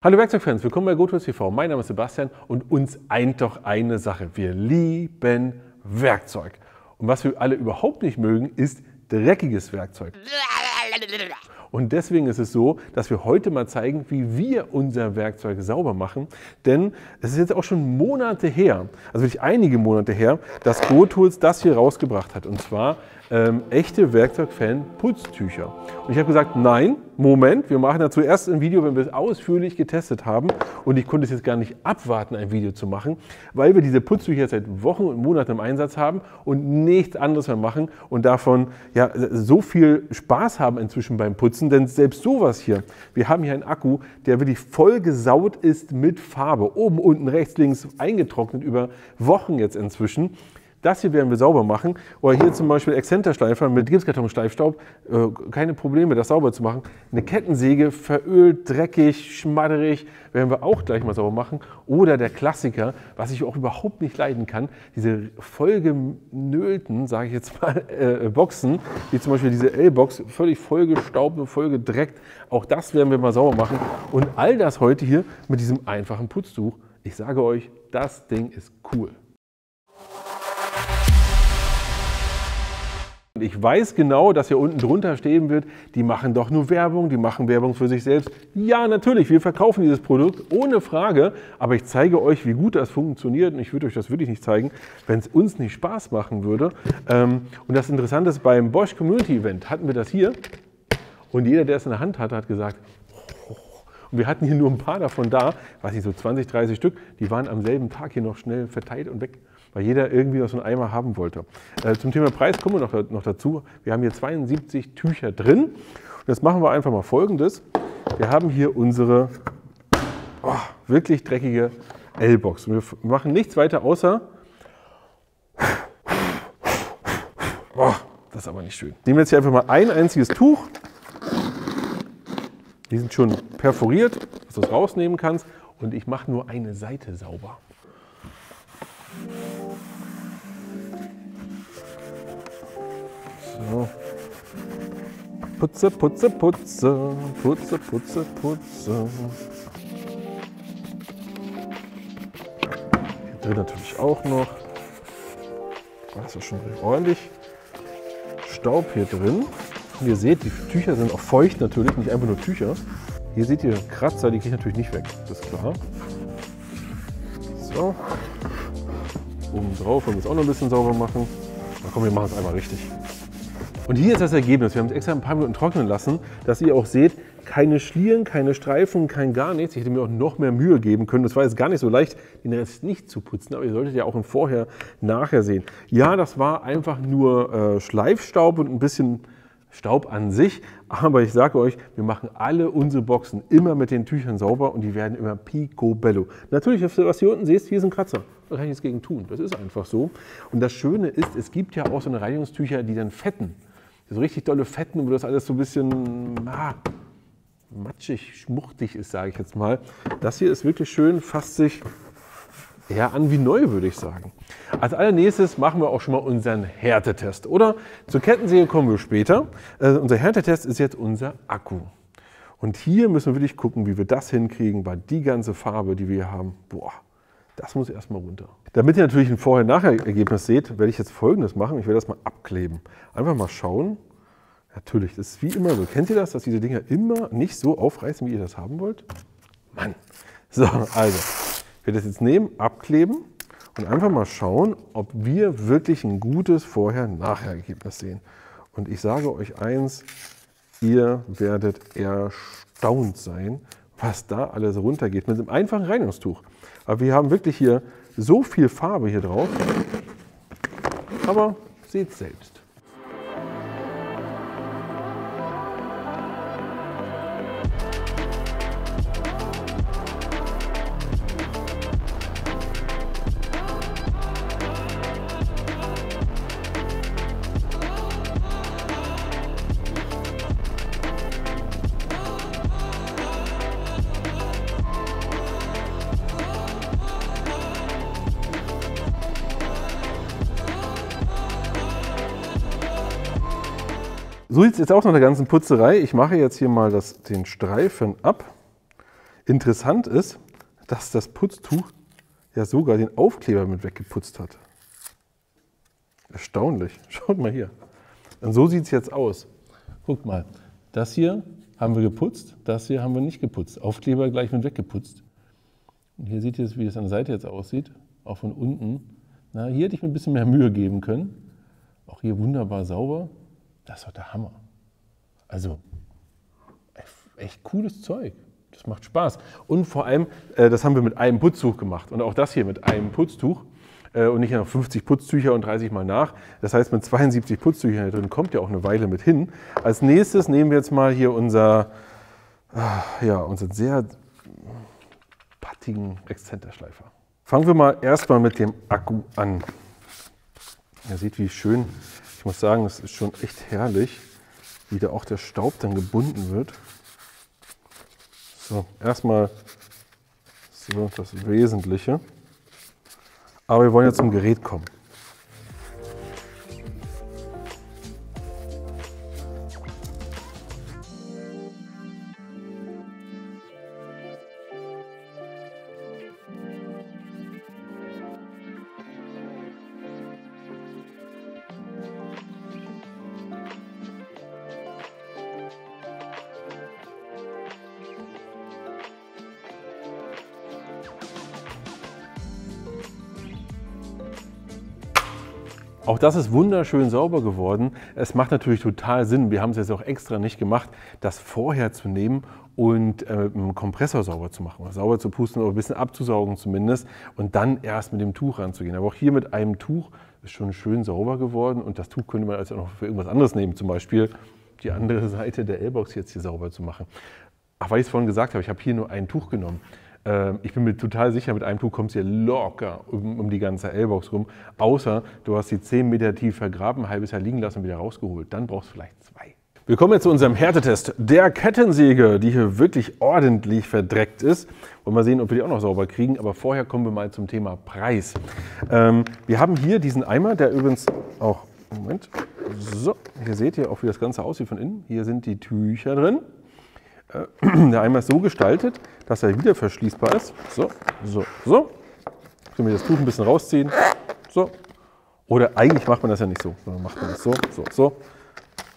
Hallo Werkzeugfans, willkommen bei GoTools TV. Mein Name ist Sebastian und uns eint doch eine Sache. Wir lieben Werkzeug. Und was wir alle überhaupt nicht mögen, ist dreckiges Werkzeug. Und deswegen ist es so, dass wir heute mal zeigen, wie wir unser Werkzeug sauber machen. Denn es ist jetzt auch schon Monate her, also wirklich einige Monate her, dass GoTools das hier rausgebracht hat. Und zwar echte Werkzeug-Fan-Putztücher. Und ich habe gesagt, nein, Moment, wir machen dazu erst ein Video, wenn wir es ausführlich getestet haben. Und ich konnte es jetzt gar nicht abwarten, ein Video zu machen, weil wir diese Putztücher jetzt seit Wochen und Monaten im Einsatz haben und nichts anderes mehr machen und davon ja so viel Spaß haben inzwischen beim Putzen. Denn selbst sowas hier, wir haben hier einen Akku, der wirklich voll gesaut ist mit Farbe. Oben, unten, rechts, links eingetrocknet über Wochen jetzt inzwischen. Das hier werden wir sauber machen. Oder hier zum Beispiel Exzenterschleifer mit Gipskartonschleifstaub. Keine Probleme, das sauber zu machen. Eine Kettensäge, verölt, dreckig, schmatterig, werden wir auch gleich mal sauber machen. Oder der Klassiker, was ich auch überhaupt nicht leiden kann, diese vollgenölten, sage ich jetzt mal, Boxen, wie zum Beispiel diese L-Box, völlig vollgestaubt und vollgedreckt. Auch das werden wir mal sauber machen. Und all das heute hier mit diesem einfachen Putztuch. Ich sage euch, das Ding ist cool. Ich weiß genau, dass hier unten drunter stehen wird, die machen doch nur Werbung, die machen Werbung für sich selbst. Ja, natürlich, wir verkaufen dieses Produkt, ohne Frage, aber ich zeige euch, wie gut das funktioniert und ich würde euch das wirklich nicht zeigen, wenn es uns nicht Spaß machen würde. Und das Interessante ist, beim Bosch Community Event hatten wir das hier und jeder, der es in der Hand hatte, hat gesagt, und wir hatten hier nur ein paar davon da, weiß ich, so 20, 30 Stück, die waren am selben Tag hier noch schnell verteilt und weg, weil jeder irgendwie noch so einen Eimer haben wollte. Zum Thema Preis kommen wir noch dazu. Wir haben hier 72 Tücher drin. Und jetzt machen wir einfach mal Folgendes. Wir haben hier unsere wirklich dreckige L-Box. Wir machen nichts weiter außer... das ist aber nicht schön. Nehmen wir jetzt hier einfach mal ein einziges Tuch. Die sind schon perforiert, dass du es rausnehmen kannst. Und ich mache nur eine Seite sauber. So. Putze, putze, putze, putze, putze, putze. Hier drin natürlich auch noch. Das ist schon ordentlich Staub hier drin. Und ihr seht, die Tücher sind auch feucht natürlich, nicht einfach nur Tücher. Hier seht ihr Kratzer, die kriege ich natürlich nicht weg, das ist klar. So. Oben drauf wollen wir es auch noch ein bisschen sauber machen. Na komm, wir machen es einmal richtig. Und hier ist das Ergebnis. Wir haben es extra ein paar Minuten trocknen lassen, dass ihr auch seht, keine Schlieren, keine Streifen, kein gar nichts. Ich hätte mir auch noch mehr Mühe geben können. Das war jetzt gar nicht so leicht, den Rest nicht zu putzen, aber ihr solltet ja auch im Vorher, Nachher sehen. Ja, das war einfach nur Schleifstaub und ein bisschen Staub an sich, aber ich sage euch, wir machen alle unsere Boxen immer mit den Tüchern sauber und die werden immer picobello. Natürlich, was ihr unten seht, hier ist ein Kratzer. Da kann ich nichts gegen tun. Das ist einfach so. Und das Schöne ist, es gibt ja auch so eine Reinigungstücher, die dann fetten. So richtig dolle fetten, wo das alles so ein bisschen matschig, schmuchtig ist, sage ich jetzt mal. Das hier ist wirklich schön, fasst sich eher an wie neu, würde ich sagen. Als allernächstes machen wir auch schon mal unseren Härtetest. Oder zur Kettensäge kommen wir später. Unser Härtetest ist jetzt unser Akku. Und hier müssen wir wirklich gucken, wie wir das hinkriegen, weil die ganze Farbe, die wir hier haben, boah, das muss erstmal runter. Damit ihr natürlich ein Vorher-Nachher-Ergebnis seht, werde ich jetzt Folgendes machen. Ich werde das mal abkleben. Einfach mal schauen. Natürlich, das ist wie immer so. Kennt ihr das, dass diese Dinger immer nicht so aufreißen, wie ihr das haben wollt? Mann. So, also. Ich werde das jetzt nehmen, abkleben und einfach mal schauen, ob wir wirklich ein gutes Vorher-Nachher-Ergebnis sehen. Und ich sage euch eins, ihr werdet erstaunt sein, was da alles runtergeht mit einem einfachen Reinigungstuch. Aber wir haben wirklich hier so viel Farbe hier drauf, aber seht selbst. So sieht es jetzt aus nach der ganzen Putzerei. Ich mache jetzt hier mal den Streifen ab. Interessant ist, dass das Putztuch ja sogar den Aufkleber mit weggeputzt hat. Erstaunlich. Schaut mal hier. Und so sieht es jetzt aus. Guckt mal, das hier haben wir geputzt, das hier haben wir nicht geputzt. Aufkleber gleich mit weggeputzt. Und hier seht ihr, wie es an der Seite jetzt aussieht, auch von unten. Na, hier hätte ich mir ein bisschen mehr Mühe geben können. Auch hier wunderbar sauber. Das ist doch der Hammer. Also, echt cooles Zeug. Das macht Spaß. Und vor allem, das haben wir mit einem Putztuch gemacht. Und auch das hier mit einem Putztuch. Und nicht noch 50 Putztücher und 30 Mal nach. Das heißt, mit 72 Putztüchern drin kommt ja auch eine Weile mit hin. Als nächstes nehmen wir jetzt mal hier unseren sehr pattigen Exzenterschleifer. Fangen wir mal erstmal mit dem Akku an. Ihr seht, wie schön, ich muss sagen, es ist schon echt herrlich, wie da auch der Staub dann gebunden wird. So, erstmal so das Wesentliche. Aber wir wollen jetzt zum Gerät kommen. Auch das ist wunderschön sauber geworden. Es macht natürlich total Sinn, wir haben es jetzt auch extra nicht gemacht, das vorher zu nehmen und mit dem Kompressor sauber zu machen, oder sauber zu pusten oder ein bisschen abzusaugen zumindest und dann erst mit dem Tuch ranzugehen. Aber auch hier mit einem Tuch ist schon schön sauber geworden und das Tuch könnte man also auch noch für irgendwas anderes nehmen, zum Beispiel die andere Seite der L-Box jetzt hier sauber zu machen. Ach, weil ich es vorhin gesagt habe, ich habe hier nur ein Tuch genommen. Ich bin mir total sicher, mit einem Tuch kommst du hier locker um die ganze L-Box rum, außer du hast sie 10 Meter tief vergraben, ein halbes Jahr liegen lassen und wieder rausgeholt. Dann brauchst du vielleicht 2. Wir kommen jetzt zu unserem Härtetest der Kettensäge, die hier wirklich ordentlich verdreckt ist. Wollen wir sehen, ob wir die auch noch sauber kriegen, aber vorher kommen wir mal zum Thema Preis. Wir haben hier diesen Eimer, der übrigens auch, Moment, so, hier seht ihr auch, wie das Ganze aussieht von innen. Hier sind die Tücher drin. Der Eimer ist so gestaltet, dass er wieder verschließbar ist. So, so, so. Können wir das Tuch ein bisschen rausziehen. So. Oder eigentlich macht man das ja nicht so, sondern macht man das so, so, so.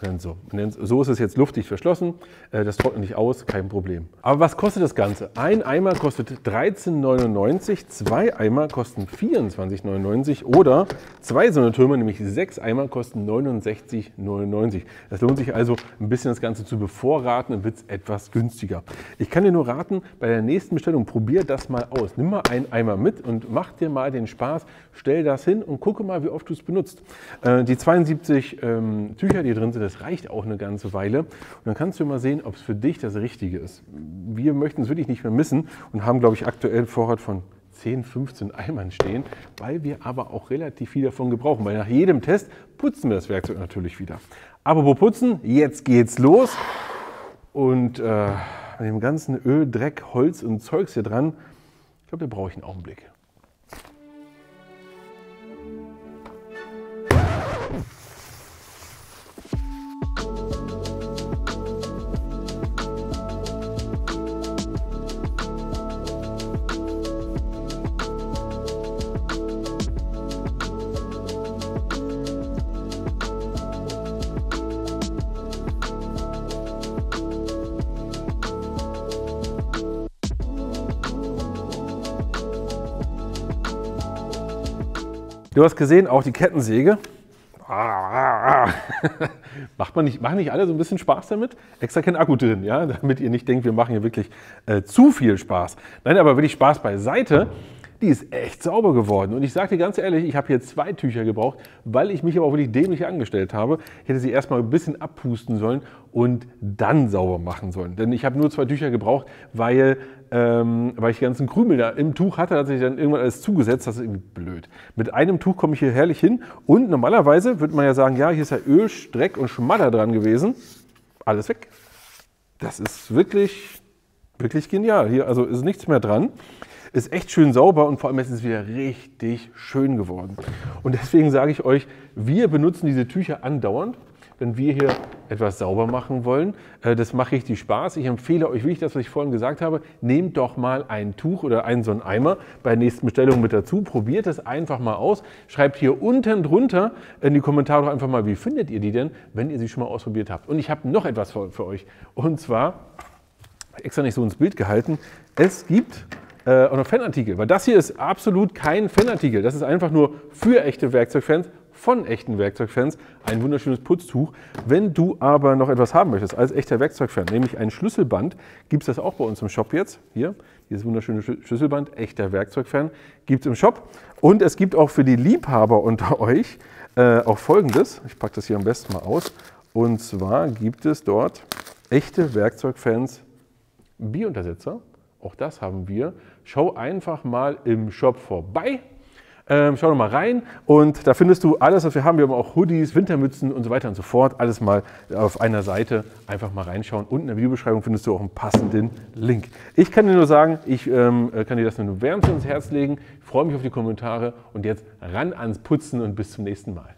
Und so. So ist es jetzt luftdicht verschlossen. Das trocknet nicht aus, kein Problem. Aber was kostet das Ganze? Ein Eimer kostet 13,99 €, 2 Eimer kosten 24,99 € oder 2 so eine Türme, nämlich 6 Eimer, kosten 69,99 €. Es lohnt sich also ein bisschen das Ganze zu bevorraten, dann wird es etwas günstiger. Ich kann dir nur raten, bei der nächsten Bestellung probier das mal aus. Nimm mal einen Eimer mit und mach dir mal den Spaß, stell das hin und gucke mal, wie oft du es benutzt. Die 72 Tücher, die drin sind, das reicht auch eine ganze Weile. Und dann kannst du mal sehen, ob es für dich das Richtige ist. Wir möchten es wirklich nicht mehr missen und haben, glaube ich, aktuell einen Vorrat von 10, 15 Eimern stehen, weil wir aber auch relativ viel davon gebrauchen. Weil nach jedem Test putzen wir das Werkzeug natürlich wieder. Apropos putzen, jetzt geht's los. Und mit dem ganzen Öl, Dreck, Holz und Zeugs hier dran, ich glaube, da brauche ich einen Augenblick. Du hast gesehen, auch die Kettensäge. Machen nicht alle so ein bisschen Spaß damit? Extra kein Akku drin, ja? Damit ihr nicht denkt, wir machen hier wirklich zu viel Spaß. Nein, aber wirklich Spaß beiseite. Die ist echt sauber geworden. Und ich sage dir ganz ehrlich, ich habe hier 2 Tücher gebraucht, weil ich mich aber auch wirklich dämlich angestellt habe. Ich hätte sie erstmal ein bisschen abpusten sollen und dann sauber machen sollen. Denn ich habe nur 2 Tücher gebraucht, weil ich die ganzen Krümel da im Tuch hatte, hat sich dann irgendwann alles zugesetzt. Das ist irgendwie blöd. Mit einem Tuch komme ich hier herrlich hin. Und normalerweise würde man ja sagen, ja, hier ist ja Öl, Dreck und Schmadder dran gewesen. Alles weg. Das ist wirklich, wirklich genial. Hier also ist nichts mehr dran. Ist echt schön sauber und vor allem ist es wieder richtig schön geworden. Und deswegen sage ich euch, wir benutzen diese Tücher andauernd. wenn wir hier etwas sauber machen wollen. Das macht richtig Spaß. Ich empfehle euch wirklich das, was ich vorhin gesagt habe. Nehmt doch mal ein Tuch oder so einen Eimer bei der nächsten Bestellung mit dazu. Probiert es einfach mal aus. Schreibt hier unten drunter in die Kommentare doch einfach mal, wie findet ihr die denn, wenn ihr sie schon mal ausprobiert habt. Und ich habe noch etwas für euch. Und zwar, extra nicht so ins Bild gehalten, es gibt auch noch Fanartikel. Weil das hier ist absolut kein Fanartikel. Das ist einfach nur für echte Werkzeugfans, von echten Werkzeugfans, ein wunderschönes Putztuch. Wenn du aber noch etwas haben möchtest als echter Werkzeugfan, nämlich ein Schlüsselband, gibt es das auch bei uns im Shop jetzt. Hier, dieses wunderschöne Schlüsselband, echter Werkzeugfan, gibt es im Shop. Und es gibt auch für die Liebhaber unter euch auch Folgendes. Ich packe das hier am besten mal aus. Und zwar gibt es dort echte Werkzeugfans Bieruntersetzer. Auch das haben wir. Schau einfach mal im Shop vorbei. Schau doch mal rein und da findest du alles, was wir haben. Wir haben auch Hoodies, Wintermützen und so weiter und so fort. Alles mal auf einer Seite. Einfach mal reinschauen. Unten in der Videobeschreibung findest du auch einen passenden Link. Ich kann dir nur sagen, ich kann dir das nur wärmstens ins Herz legen. Ich freue mich auf die Kommentare und jetzt ran ans Putzen und bis zum nächsten Mal.